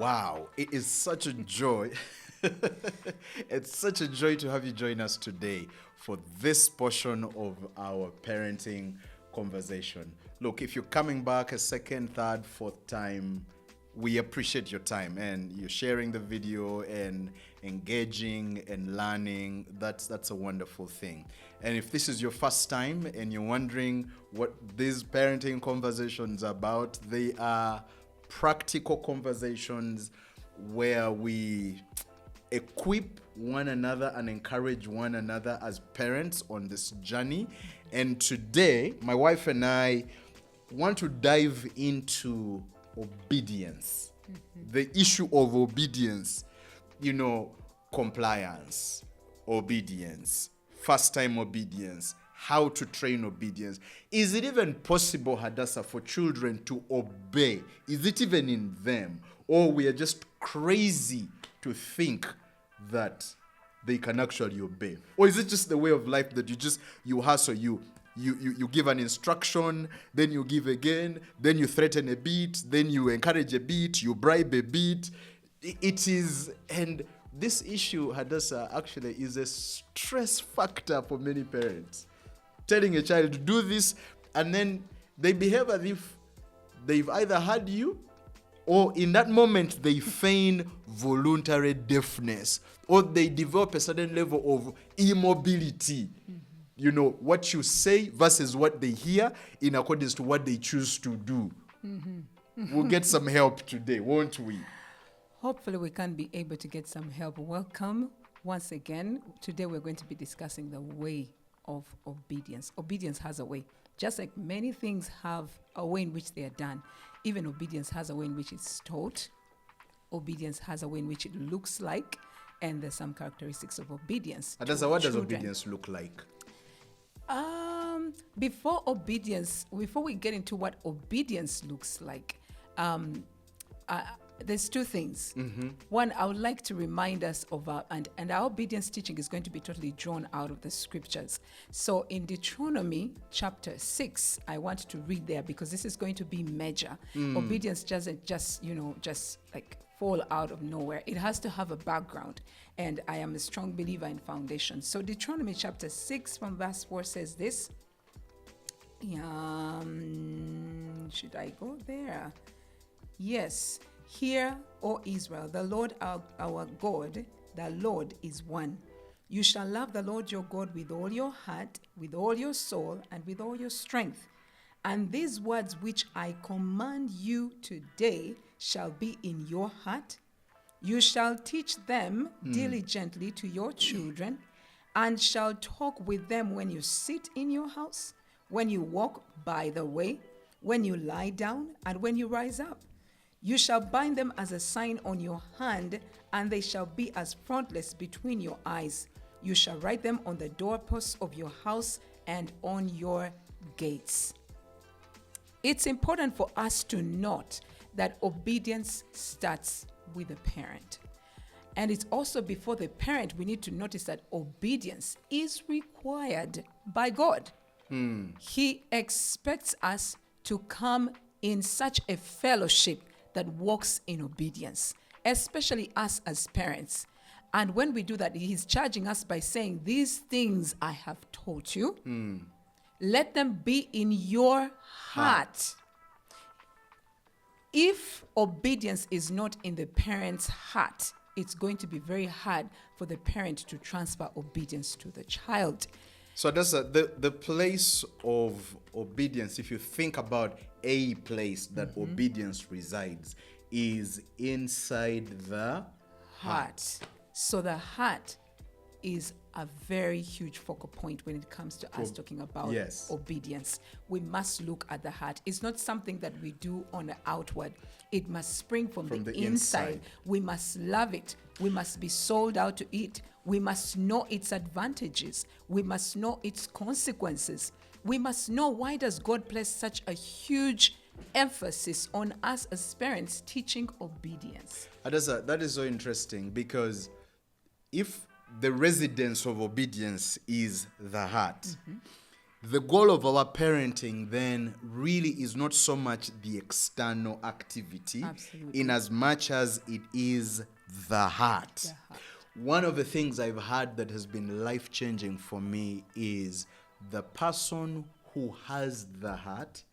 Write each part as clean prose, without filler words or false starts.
Wow, it is such a joy. It's such a joy to have you join us today for this portion of our parenting conversation. Look, if you're coming back a second, third, fourth time, we appreciate your time and you're sharing the video and engaging and learning. That's a wonderful thing. And if this is your first time and you're wondering what these parenting conversations are about, they are practical conversations where we equip one another and encourage one another as parents on this journey. And today, my wife and I want to dive into obedience, the issue of obedience, compliance, obedience, first time obedience, how to train obedience. Is it even possible, Hadassah, for children to obey? Is it even in them? Or we are just crazy to think that they can actually obey? Or is it just the way of life that you hustle, you give an instruction, then you give again, then you threaten a bit, then you encourage a bit, you bribe a bit. It is, and this issue, Hadassah, actually is a stress factor for many parents. Telling a child to do this, and then they behave as if they've either had you, or in that moment they feign voluntary deafness, or they develop a certain level of immobility. What you say versus what they hear in accordance to what they choose to do. We'll get some help today, won't we? Hopefully we can be able to get some help. Welcome once again. Today we're going to be discussing the way of obedience. Obedience has a way. Just like many things have a way in which they are done, even obedience has a way in which it's taught. Obedience has a way in which it looks like, and there's some characteristics of obedience. Hadassah, what does obedience look like? Before we get into what obedience looks like, there's two things. One, I would like to remind us of and our obedience teaching is going to be totally drawn out of the scriptures. So in Deuteronomy chapter 6, I want to read there because this is going to be major. Obedience doesn't just like fall out of nowhere. It has to have a background. And I am a strong believer in foundation. So Deuteronomy chapter 6 from verse 4 says this. Should I go there? Yes. Hear, O Israel, the Lord our God, the Lord is one. You shall love the Lord your God with all your heart, with all your soul, and with all your strength. And these words which I command you today shall be in your heart. You shall teach them diligently to your children, and shall talk with them when you sit in your house, when you walk by the way, when you lie down, and when you rise up. You shall bind them as a sign on your hand, and they shall be as frontlets between your eyes. You shall write them on the doorposts of your house and on your gates. It's important for us to note that obedience starts with the parent. And it's also before the parent, we need to notice that obedience is required by God. He expects us to come in such a fellowship that walks in obedience, especially us as parents. And when we do that, he's charging us by saying, these things I have taught you, let them be in your heart. If obedience is not in the parent's heart, it's going to be very hard for the parent to transfer obedience to the child. So that's the place of obedience, if you think about a place that obedience resides, is inside the heart. So the heart is a very huge focal point when it comes to us talking about obedience. We must look at the heart. It's not something that we do on the outward. It must spring from the inside. We must love it. We must be sold out to it. We must know its advantages. We must know its consequences. We must know, why does God place such a huge emphasis on us as parents teaching obedience? That is so interesting, because if the residence of obedience is the heart, the goal of our parenting then really is not so much the external activity, Absolutely. in as much as it is the heart. The heart. One of the things I've had that has been life-changing for me is the person who has the heart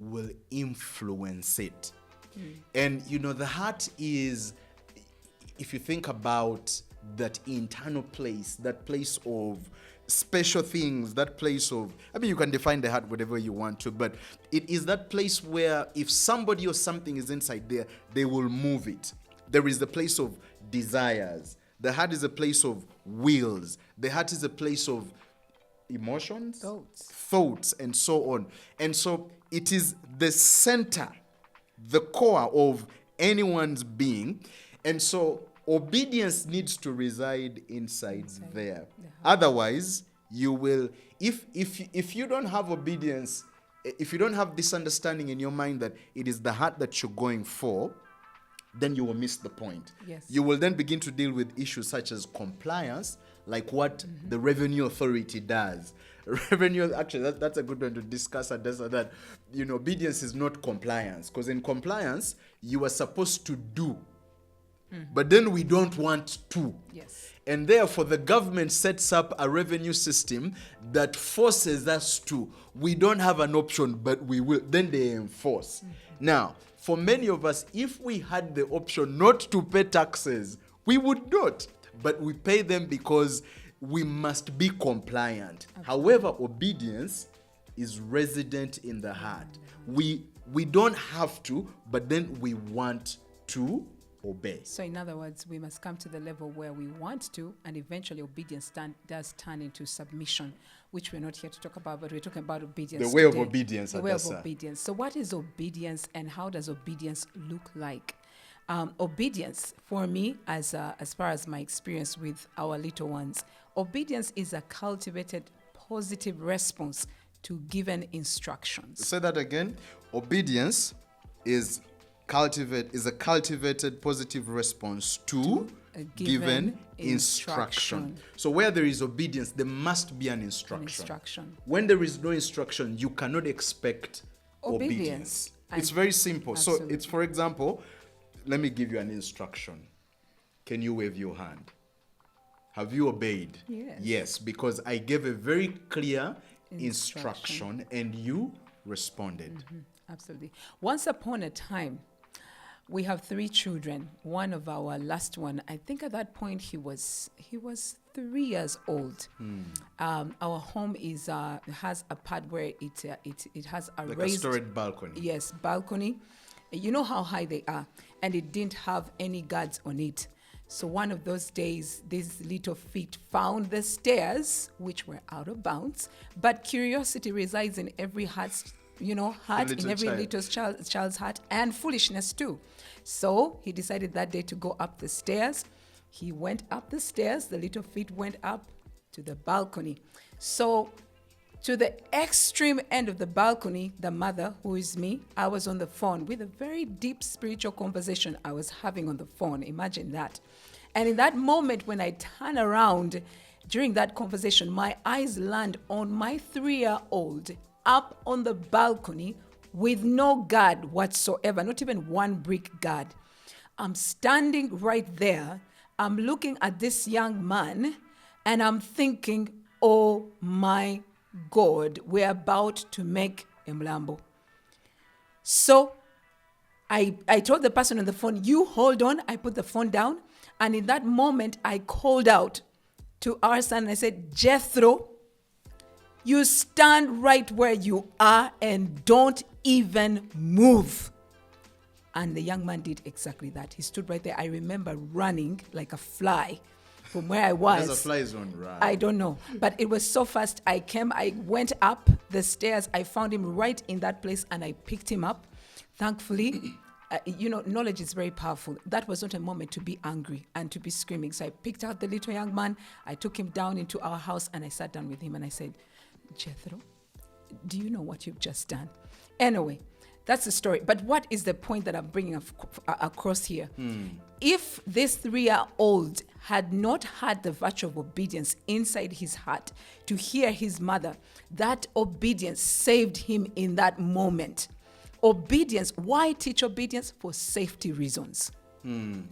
will influence it. And the heart is, if you think about that internal place, that place of special things, that place of, you can define the heart whatever you want to, but it is that place where if somebody or something is inside there, they will move it. There is the place of desires. The heart is a place of wills. The heart is a place of emotions, thoughts, and so on. And so it is the center, the core of anyone's being. And so obedience needs to reside inside there. Otherwise, you will, if you don't have obedience, if you don't have this understanding in your mind that it is the heart that you're going for, then you will miss the point. Yes. You will then begin to deal with issues such as compliance, like what the revenue authority does. Actually, that's a good one to discuss. That obedience is not compliance, because in compliance you are supposed to do, but then we don't want to. Yes. And therefore, the government sets up a revenue system that forces us to. We don't have an option, but we will. Then they enforce. Now, for many of us, if we had the option not to pay taxes, we would not. But we pay them because we must be compliant. However, obedience is resident in the heart. We don't have to, but then we want to obey. So in other words, we must come to the level where we want to, and eventually obedience does turn into submission, which we're not here to talk about, but we're talking about obedience. The way today. of obedience. The way of obedience. So what is obedience, and how does obedience look like? Obedience, for me, as far as my experience with our little ones, obedience is a cultivated positive response to given instructions. Say that again. Obedience is a cultivated positive response to a given instruction. So where there is obedience, there must be an instruction. When there is no instruction, you cannot expect obedience. It's very simple. Absolutely. So it's, for example, let me give you an instruction. Can you wave your hand? Have you obeyed? Yes. Yes, because I gave a very clear instruction and you responded. Absolutely. Once upon a time, we have 3 children. One of our last one, I think at that point he was 3 years old. Our home has a part where it has a like raised, a storied balcony. Yes, balcony. You know how high they are, and it didn't have any guards on it. So one of those days, these little feet found the stairs, which were out of bounds. But curiosity resides in every heart, in every little child's heart, and foolishness too. So he decided that day to go up the stairs. He went up the stairs. The little feet went up to the balcony. So to the extreme end of the balcony, the mother, who is me, I was on the phone with a very deep spiritual conversation I was having on the phone. Imagine that. And in that moment, when I turn around during that conversation, my eyes land on my 3-year-old up on the balcony with no guard whatsoever, not even one brick guard. I'm standing right there. I'm looking at this young man, and I'm thinking, oh my God, we're about to make a mlambo. So I told the person on the phone, you hold on. I put the phone down. And in that moment, I called out to our son and I said, Jethro, you stand right where you are and don't even move. And the young man did exactly that. He stood right there. I remember running like a fly from where I was. There's a fly zone, right? I don't know. But it was so fast. I went up the stairs. I found him right in that place and I picked him up. Thankfully, knowledge is very powerful. That was not a moment to be angry and to be screaming. So I picked out the little young man. I took him down into our house and I sat down with him and I said, Jethro, do you know what you've just done? Anyway, That's the story. But what is the point that I'm bringing across here? If this 3-year-old had not had the virtue of obedience inside his heart to hear his mother, that obedience saved him in that moment. Obedience. Why teach obedience? For safety reasons.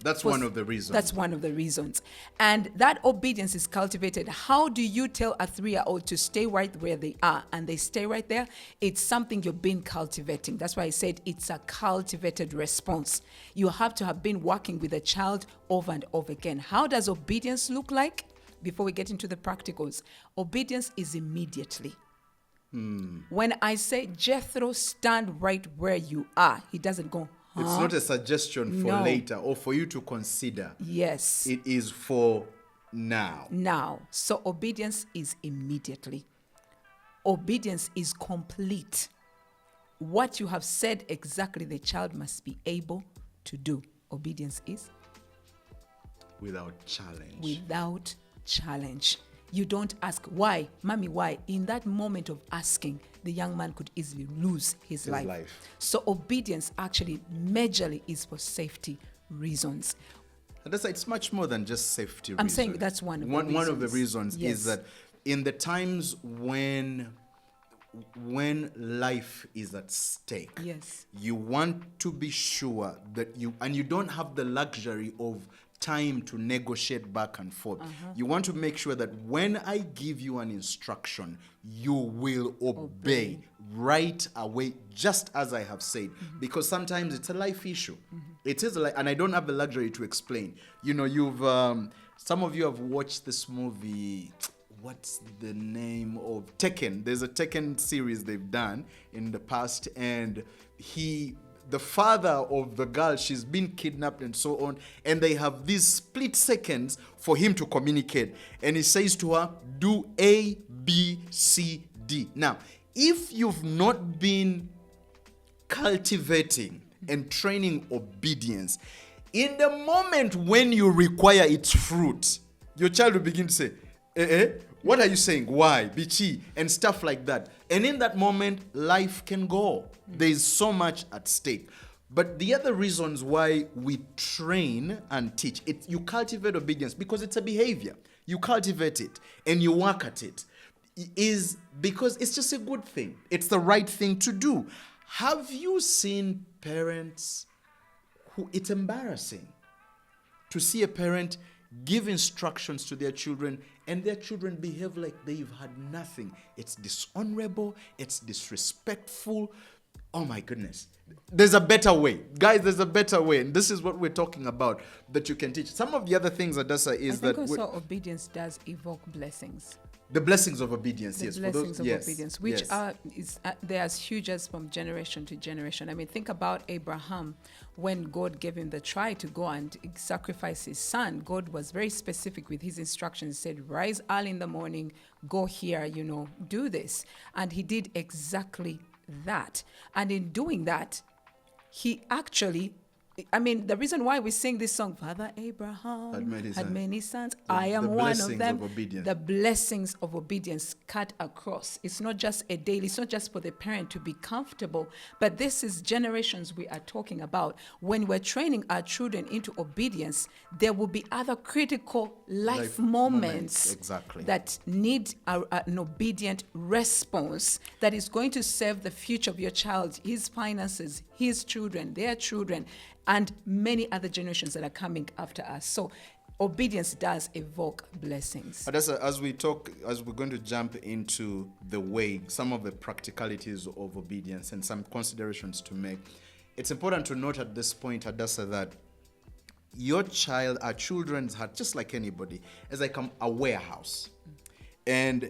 That's one of the reasons. That's one of the reasons. And that obedience is cultivated. How do you tell a 3-year-old to stay right where they are and they stay right there? It's something you've been cultivating. That's why I said it's a cultivated response. You have to have been working with a child over and over again. How does obedience look like? Before we get into the practicals, obedience is immediately. When I say, Jethro, stand right where you are, he doesn't go, It's not a suggestion for No. later or for you to consider. yes. It is for now. Now, so obedience is immediately. Obedience is complete. What you have said exactly, the child must be able to do. Obedience is Without challenge. without challenge. You don't ask, why? Mommy, why? In that moment of asking, the young man could easily lose his life. So obedience actually majorly is for safety reasons. And it's much more than just safety I'm reasons. saying that's one of the One of the reasons. reasons Yes. is that in the times when life is at stake, Yes. you want to be sure that you don't have the luxury of time to negotiate back and forth. You want to make sure that when I give you an instruction, you will obey right away, just as I have said. Because sometimes it's a life issue. It is and I don't have the luxury to explain. You know, you've some of you have watched this movie. What's the name of Tekken? There's a Tekken series they've done in the past, and the father of the girl, she's been kidnapped and so on, and they have these split seconds for him to communicate. And he says to her, do A, B, C, D. Now, if you've not been cultivating and training obedience, in the moment when you require its fruit, your child will begin to say, what are you saying? Why? Bichi? And stuff like that. And in that moment, life can go. There is so much at stake. But the other reasons why we train and teach, you cultivate obedience because it's a behavior. You cultivate it and you work at it. Is because it's just a good thing. It's the right thing to do. Have you seen parents who it's embarrassing to see a parent give instructions to their children and their children behave like they've had nothing? It's dishonorable. It's disrespectful. Oh my goodness. There's a better way. Guys, there's a better way. And this is what we're talking about that you can teach. Some of the other things, Adasa, is I think that also obedience does evoke blessings. the blessings of obedience, The yes. blessings of yes, obedience, which yes. they're as huge as from generation to generation. I mean, think about Abraham. When God gave him the try to go and sacrifice his son, God was very specific with his instructions. He said, rise early in the morning, go here, do this. And he did exactly that. And in doing that, he actually, the reason why we sing this song, Father Abraham had many sons. I am one of them. The blessings of obedience cut across. It's not just a daily, it's not just for the parent to be comfortable, but this is generations we are talking about. When we're training our children into obedience, there will be other critical life moments exactly. that need an obedient response that is going to serve the future of your child, his finances, his children, their children, and many other generations that are coming after us. So obedience does evoke blessings. As we're going to jump into the way, some of the practicalities of obedience and some considerations to make, it's important to note at this point, Hadassah, that our children's heart, just like anybody, is like a warehouse. And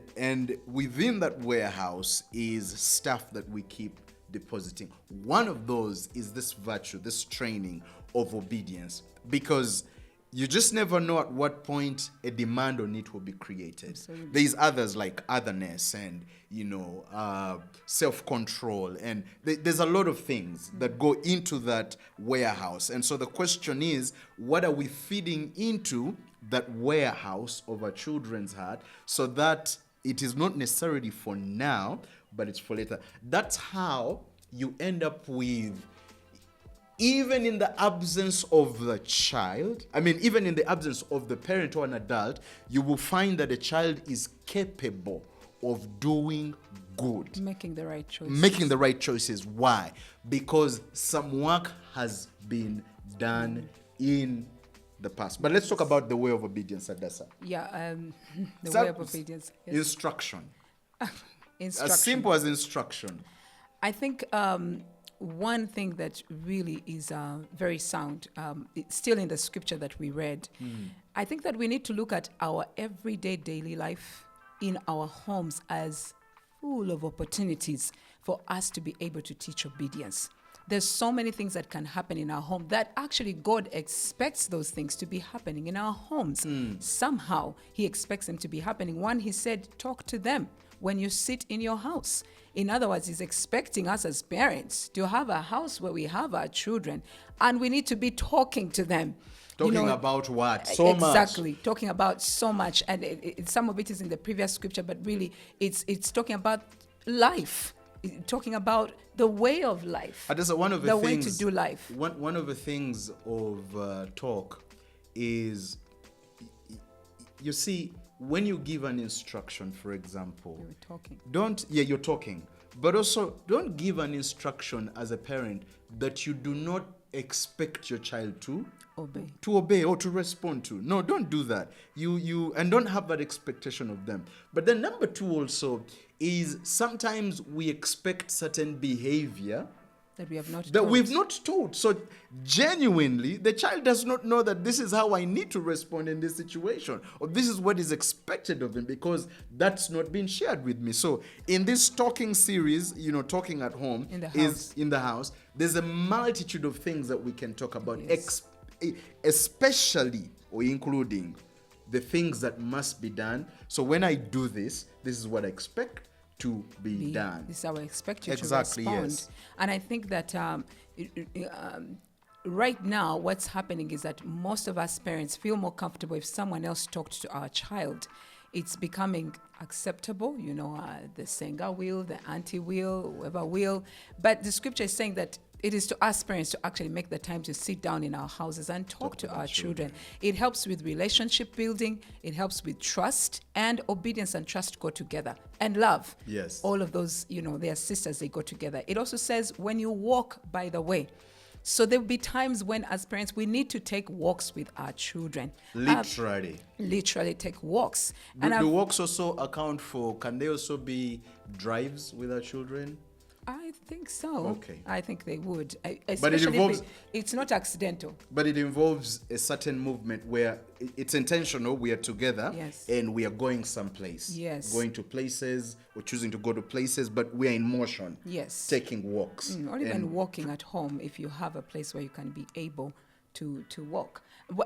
within that warehouse is stuff that we keep depositing. One of those is this virtue, this training of obedience, because you just never know at what point a demand on it will be created. Absolutely. There's others like otherness and self-control, and there's a lot of things that go into that warehouse. And so the question is, what are we feeding into that warehouse of our children's heart so that it is not necessarily for now, but it's for later? That's how you end up with, even in the absence of the child, even in the absence of the parent or an adult, you will find that a child is capable of doing good. Making the right choices. Making the right choices. Why? Because some work has been done in the past. But let's talk about the way of obedience, Adasa. Yeah, way of obedience. Yes. Instruction. Instruction. As simple as instruction. I think one thing that really is very sound, it's still in the scripture that we read, I think that we need to look at our everyday daily life in our homes as full of opportunities for us to be able to teach obedience. There's so many things that can happen in our home that actually God expects those things to be happening in our homes. Somehow he expects them to be happening. One, he said, talk to them when you sit in your house. In other words, he's expecting us as parents to have a house where we have our children and we need to be talking to them. Talking about what? So much. Exactly. Talking about so much. And some of it is in the previous scripture, but really it's talking about life. Talking about the way of life. One of the way to do life. One of the things of talk is, you see, when you give an instruction, for example, You're talking. You're talking. But also, don't give an instruction as a parent that you do not expect your child to obey or to respond to. No, don't do that. You and don't have that expectation of them. But then number two also is sometimes we expect certain behavior that we have not that taught. we've not taught. So genuinely, the child does not know that this is how I need to respond in this situation, or this is what is expected of him, because that's not been shared with me. So in this talking series, talking at home in the house, there's a multitude of things that we can talk about, Yes. especially or including the things that must be done. So when I do this is what I expect to be done. This is how I expect you Exactly, to respond. yes. And I think that right now what's happening is that most of us parents feel more comfortable if someone else talked to our child. It's becoming acceptable, the singer will, the auntie will, whoever will. But the scripture is saying that it is to us parents to actually make the time to sit down in our houses and talk to our children. It helps with relationship building. It helps with trust, and obedience and trust go together, and love. Yes. All of those, they are sisters, they go together. It also says when you walk by the way. So there will be times when, as parents, we need to take walks with our children. Literally take walks. Do walks also account for, can they also be drives with our children? I think so. Okay. I think they would. But it involves, it's not accidental. But it involves a certain movement where it's intentional. We are together, Yes. and we are going someplace. Yes. Going to places or choosing to go to places, but we are in motion. Yes. Taking walks. Or even walking at home if you have a place where you can be able to walk.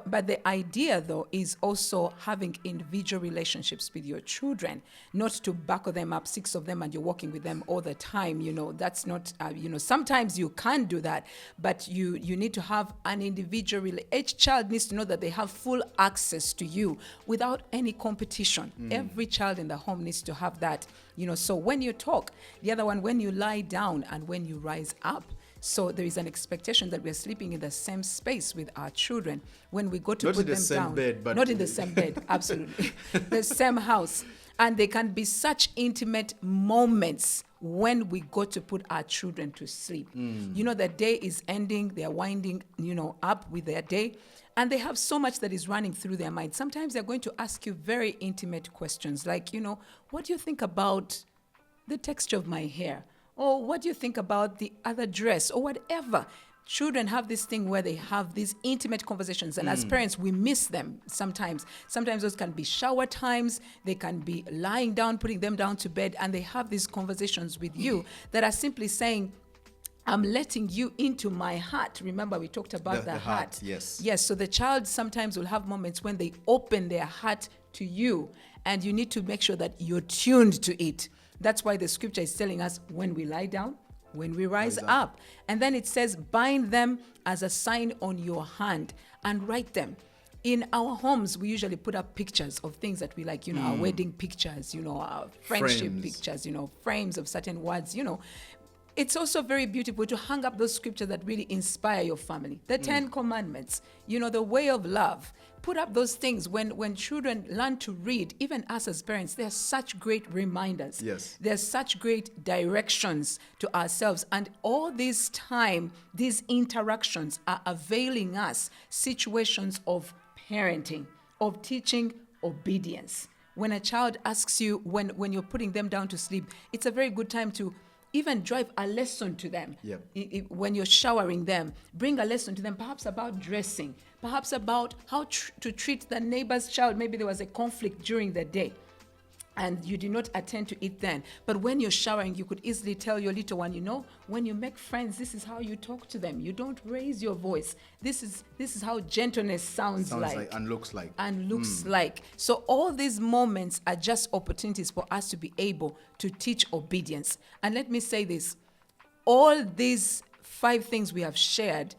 But the idea, though, is also having individual relationships with your children, not to buckle them up, 6 of them, and you're walking with them all the time. That's not, sometimes you can do that, but you need to have an individual each child needs to know that they have full access to you without any competition. Every child in the home needs to have that, so when you talk, the other one, when you lie down and when you rise up. So there is an expectation that we're sleeping in the same space with our children. When we go to put them down. Not in the same bed, but not in the same bed, absolutely. The same house. And they can be such intimate moments when we go to put our children to sleep. The day is ending, they're winding, up with their day. And they have so much that is running through their mind. Sometimes they're going to ask you very intimate questions like, what do you think about the texture of my hair? Or what do you think about the other dress, or whatever? Children have this thing where they have these intimate conversations, and as parents, we miss them sometimes. Sometimes those can be shower times, they can be lying down, putting them down to bed, and they have these conversations with you that are simply saying, I'm letting you into my heart. Remember, we talked about the heart. Yes. Yes, so the child sometimes will have moments when they open their heart to you, and you need to make sure that you're tuned to it. That's why the scripture is telling us when we lie down, when we rise up. And then it says, bind them as a sign on your hand and write them. In our homes, we usually put up pictures of things that we like, our wedding pictures, our friendship pictures, frames of certain words, it's also very beautiful to hang up those scriptures that really inspire your family. The 10 Commandments, the way of love. Put up those things when children learn to read, even us as parents, they're such great reminders. Yes. They're such great directions to ourselves. And all this time, these interactions are availing us situations of parenting, of teaching obedience. When a child asks you, when you're putting them down to sleep, it's a very good time to even drive a lesson to them. Yep. When you're showering them, bring a lesson to them, perhaps about dressing, perhaps about how to treat the neighbor's child. Maybe there was a conflict during the day and you did not attend to it then. But when you're showering, you could easily tell your little one, when you make friends, this is how you talk to them. You don't raise your voice. This is how gentleness sounds like and looks like. And looks like. So all these moments are just opportunities for us to be able to teach obedience. And let me say this, all these 5 things we have shared,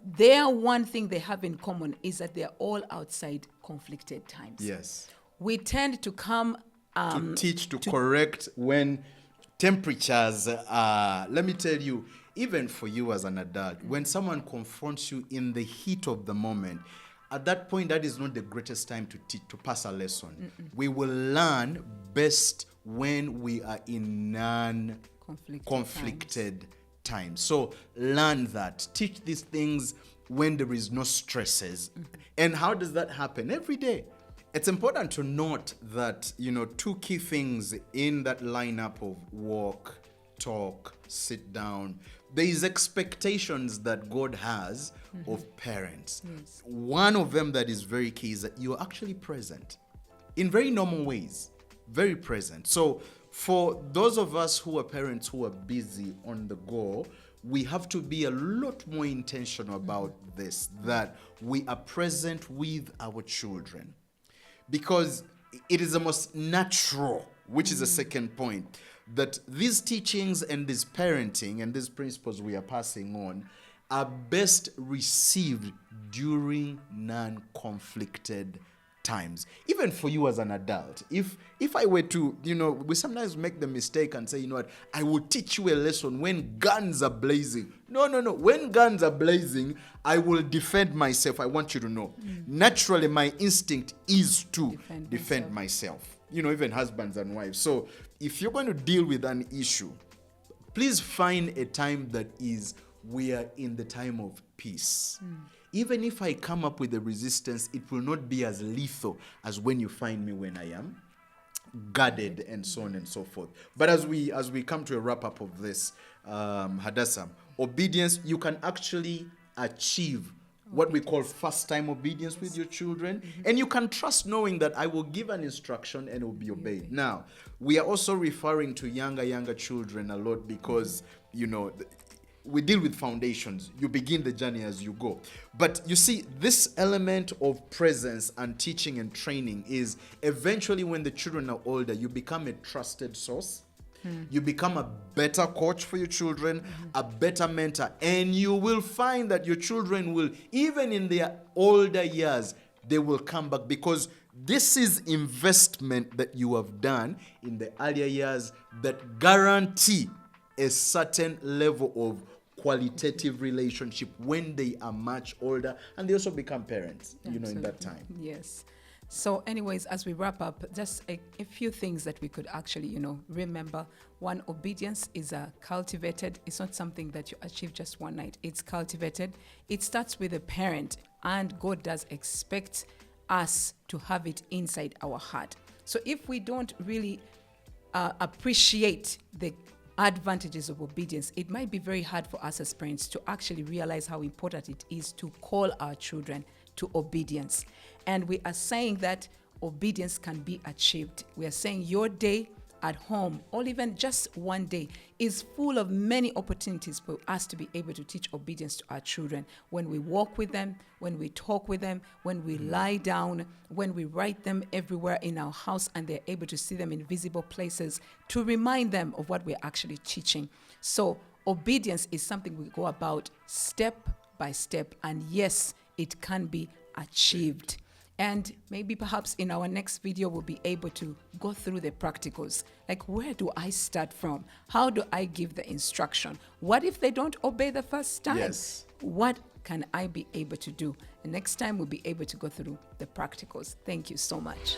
their one thing they have in common is that they're all outside conflicted times. Yes. We tend to come to teach, to correct when temperatures let me tell you, even for you as an adult, when someone confronts you in the heat of the moment, at that point, that is not the greatest time to teach, to pass a lesson. We will learn best when we are in non-conflicted times. So learn that. Teach these things when there is no stresses. And how does that happen? Every day. It's important to note that, 2 key things in that lineup of walk, talk, sit down. There is expectations that God has of parents. Yes. One of them that is very key is that you're actually present in very normal ways, very present. So for those of us who are parents who are busy on the go, we have to be a lot more intentional about this, that we are present with our children. Because it is the most natural, which is the second point, that these teachings and this parenting and these principles we are passing on are best received during non-conflicted times. Even for you as an adult, if I were to, we sometimes make the mistake and say, I will teach you a lesson when guns are blazing. No. When guns are blazing, I will defend myself. I want you to know. Naturally, my instinct is to defend myself. Even husbands and wives. So if you're going to deal with an issue, please find a time that we are in the time of peace. Even if I come up with a resistance, it will not be as lethal as when you find me when I am guarded and so on and so forth. But as we come to a wrap up of this, Hadassah, obedience, you can actually achieve what we call first-time obedience with your children. And you can trust knowing that I will give an instruction and it will be obeyed. Now, we are also referring to younger children a lot because, we deal with foundations. You begin the journey as you go. But you see, this element of presence and teaching and training is eventually when the children are older, you become a trusted source. You become a better coach for your children, a better mentor. And you will find that your children will, even in their older years, they will come back because this is investment that you have done in the earlier years that guarantee a certain level of qualitative relationship when they are much older, and they also become parents, in that time. Yes. So anyways, as we wrap up, just a few things that we could actually, remember. One, obedience is cultivated. It's not something that you achieve just one night. It's cultivated. It starts with a parent, and God does expect us to have it inside our heart. So if we don't really appreciate the advantages of obedience, it might be very hard for us as parents to actually realize how important it is to call our children to obedience. And we are saying that obedience can be achieved. We are saying your day at home, or even just one day, is full of many opportunities for us to be able to teach obedience to our children. When we walk with them, when we talk with them, when we lie down, when we write them everywhere in our house and they're able to see them in visible places, to remind them of what we're actually teaching. So obedience is something we go about step by step, and yes, it can be achieved. And maybe perhaps in our next video, we'll be able to go through the practicals. Like, where do I start from? How do I give the instruction? What if they don't obey the first time? Yes. What can I be able to do? And next time we'll be able to go through the practicals. Thank you so much.